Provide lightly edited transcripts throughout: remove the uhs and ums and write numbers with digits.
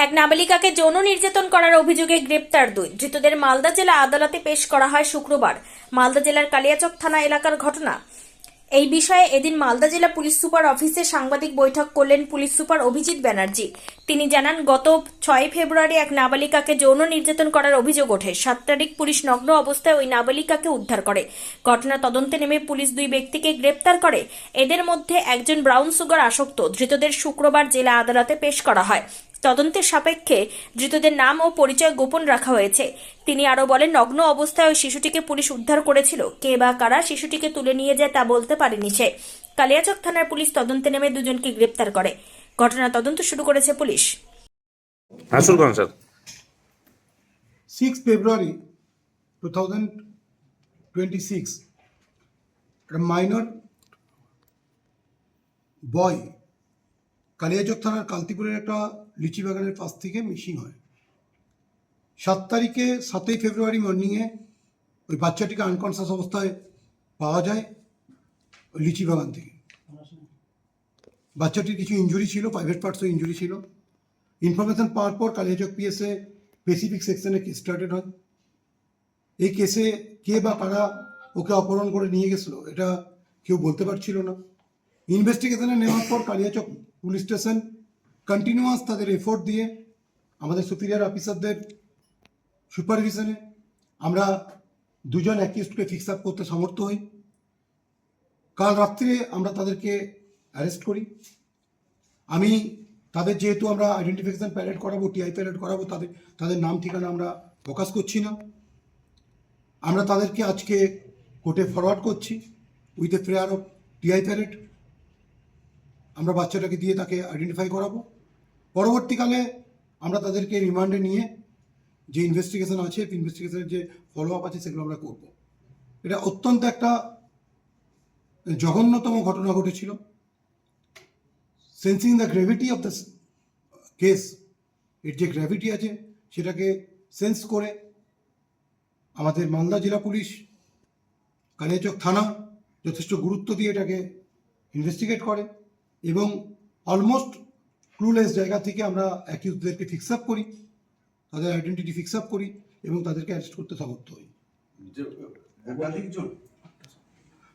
এক নাবালিকাকে যৌন নির্যাতন করার অভিযোগে গ্রেপ্তার দুই ধৃতদের মালদা জেলা আদালতে পেশ করা হয় শুক্রবার। মালদা জেলার কালিয়াচক থানা এলাকার ঘটনা। এই বিষয়ে এদিন মালদা জেলা পুলিশ সুপার অফিসে সাংবাদিক বৈঠক করলেন পুলিশ সুপার অভিজিৎ ব্যানার্জি। তিনি জানান, গত 6 ফেব্রুয়ারি এক নাবালিকাকে যৌন নির্যাতন করার অভিযোগ ওঠে। 7 তারিখ পুলিশ নগ্ন অবস্থায় ওই নাবালিকাকে উদ্ধার করে। ঘটনা তদন্তে নেমে পুলিশ দুই ব্যক্তিকে গ্রেপ্তার করে। এদের মধ্যে একজন ব্রাউন সুগার আসক্ত। ধৃতদের শুক্রবার জেলা আদালতে পেশ করা হয়। তদন্তের সাপেক্ষে ধৃতদের নাম ও পরিচয় গোপন রাখা হয়েছে। তিনি আরো বলেন, নগ্ন অবস্থায় ওই শিশুটিকে পুলিশ উদ্ধার করেছিল। কে বা কারা শিশুটিকে তুলে নিয়ে যায় তা বলতে পারেনি সে। কালিয়াচক থানার পুলিশ তদন্তে নেমে দুজনকে গ্রেপ্তার করে। ঘটনা তদন্ত শুরু করেছে পুলিশ। আসুন sir. 6 February 2026, a minor boy Kaliachak থানার কান্তিপুরের একটা লিচি বাগানের পাশ থেকে মিসিং হয়। 7 ফেব্রুয়ারি মর্নিংয়ে ওই বাচ্চাটিকে আনকনসিয়াস অবস্থায় পাওয়া যায় ওই লিচি বাগান থেকে। বাচ্চাটির কিছু ইনজুরি ছিল, প্রাইভেট পার্টসও ইনজুরি ছিল। ইনফরমেশন পাওয়ার পর কালিয়াচক পিএসএ স্পেসিফিক সেকশনে কেস স্টার্টেড হয়। এই কেসে কে বা কারা ওকে অপহরণ করে নিয়ে গেছিলো এটা কেউ বলতে পারছিল না। ইনভেস্টিগেশনে নেওয়ার পর কালিয়াচক পুলিশ স্টেশন কন্টিনিউয়াস তাদের এফোর্ট দিয়ে আমাদের সুপিরিয়র অফিসারদের সুপারভিশনে আমরা দুজন অ্যাকিউজডকে ফিক্স আপ করতে সমর্থ হই। কাল রাত্রে আমরা তাদেরকে অ্যারেস্ট করি। আমি তাদের যেহেতু আমরা আইডেন্টিফিকেশন প্যারেড করাবো, টিআই প্যারেড করাবো, তাদের নাম ঠিকানা আমরা প্রকাশ করছি না। আমরা তাদেরকে আজকে কোর্টে ফরওয়ার্ড করছি with a prayer of TI parade. আমরা বাচ্চাটাকে দিয়ে তাকে আইডেন্টিফাই করাবো। পরবর্তীকালে আমরা তাদেরকে রিমান্ডে নিয়ে যে ইনভেস্টিগেশন আছে, ইনভেস্টিগেশনের যে ফলো আপ আছে সেগুলো আমরা করব। এটা অত্যন্ত একটা জঘন্যতম ঘটনা ঘটেছিল। Sensing the gravity of the case, এর যে গ্র্যাভিটি আছে সেটাকে সেন্স করে আমাদের মালদা জেলা পুলিশ, কালিয়াচক থানা যথেষ্ট গুরুত্ব দিয়ে এটাকে ইনভেস্টিগেট করে এবং অলমোস্ট ক্লুলেস জায়গা থেকে আমরা অ্যাকিউজদেরকে ফিক্স আপ করি, তাদের আইডেন্টিটি ফিক্স আপ করি এবং তাদেরকে অ্যারেস্ট করতে সমর্থ হই।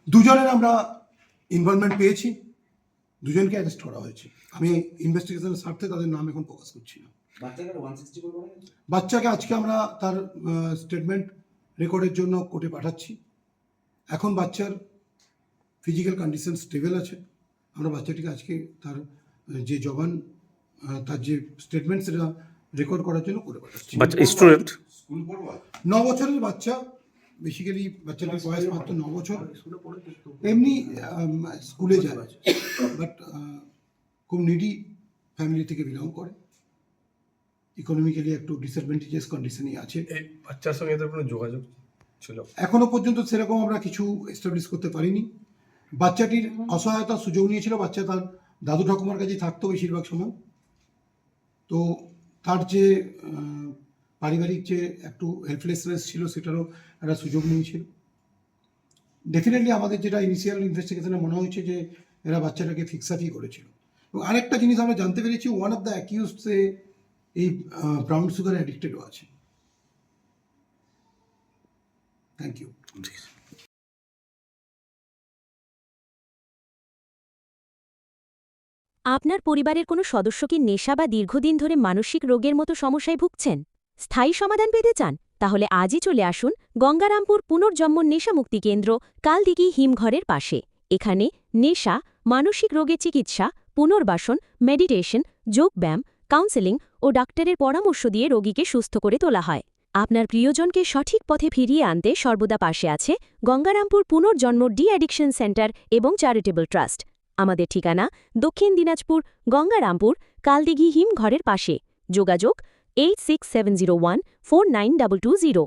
দুজনের আমরা ইনভলভমেন্ট পেয়েছি, দুজনকে অ্যারেস্ট করা হয়েছে। আমি ইনভেস্টিগেশনের স্বার্থে তাদের নাম এখন প্রকাশ করছি না। বাচ্চাকে আজকে আমরা তার স্টেটমেন্ট রেকর্ডের জন্য কোর্টে পাঠাচ্ছি। এখন বাচ্চার ফিজিক্যাল কন্ডিশন স্টেবল আছে। আমরা বাচ্চাটিকে আজকে তার যে জবান, তার যে স্টেটমেন্ট সেটা রেকর্ড করার জন্য করে পাঠাচ্ছি। স্টুডেন্ট 9 বছরের বাচ্চা, বেসিক্যালি বাচ্চাটির বয়স মাত্র 9 বছর। এমনি স্কুলে যায়, বাট খুব নিডি ফ্যামিলি থেকে বিলং করে, ইকোনমিক্যালি একটু ডিসঅ্যাডভান্টেজেস কন্ডিশনই আছে। এই বাচ্চার সঙ্গে এদের কোনো যোগাযোগ ছিল? এখনো পর্যন্ত সেরকম আমরা কিছু এস্টাবলিশ করতে পারিনি। বাচ্চাটির অসহায়তার সুযোগ নিয়েছিল। বাচ্চা তার দাদু ঠাকুমার কাছেই থাকতো বেশিরভাগ সময়। তো তার যে পারিবারিক যে একটু হেল্পলেসনেস ছিল সেটারও একটা সুযোগ নিয়েছিল। ডেফিনেটলি আমাদের যেটা ইনিশিয়াল ইনভেস্টিগেশনে মনে হয়েছে যে এরা বাচ্চাটাকে ফিক্স আপই করেছিল। এবং আরেকটা জিনিস আমরা জানতে পেরেছি, ওয়ান অফ দ্য অ্যাকিউজডে এই ব্রাউন সুগার অ্যাডিক্টেডও আছে। Thank you. আপনার পরিবারের কোনো সদস্য কি নেশা বা দীর্ঘদিন ধরে মানসিক রোগের মতো সমস্যায় ভুগছেন? স্থায়ী সমাধান পেতে চান? তাহলে আজই চলে আসুন গঙ্গারামপুর পুনর্জন্ম নেশামুক্তি কেন্দ্র, কালদিঘি হিমঘরের পাশে। এখানে নেশা, মানসিক রোগের চিকিৎসা, পুনর্বাসন, মেডিটেশন, যোগব্যায়াম, কাউন্সেলিং ও ডাক্তারের পরামর্শ দিয়ে রোগীকে সুস্থ করে তোলা হয়। আপনার প্রিয়জনকে সঠিক পথে ফিরিয়ে আনতে সর্বদা পাশে আছে গঙ্গারামপুর পুনর্জন্ম ডি অ্যাডিকশন সেন্টার এবং চ্যারিটেবল ট্রাস্ট। আমাদের ঠিকানা দক্ষিণ দিনাজপুর, গঙ্গারামপুর, কালদিঘি হিমঘরের পাশে। যোগাযোগ 8670149220।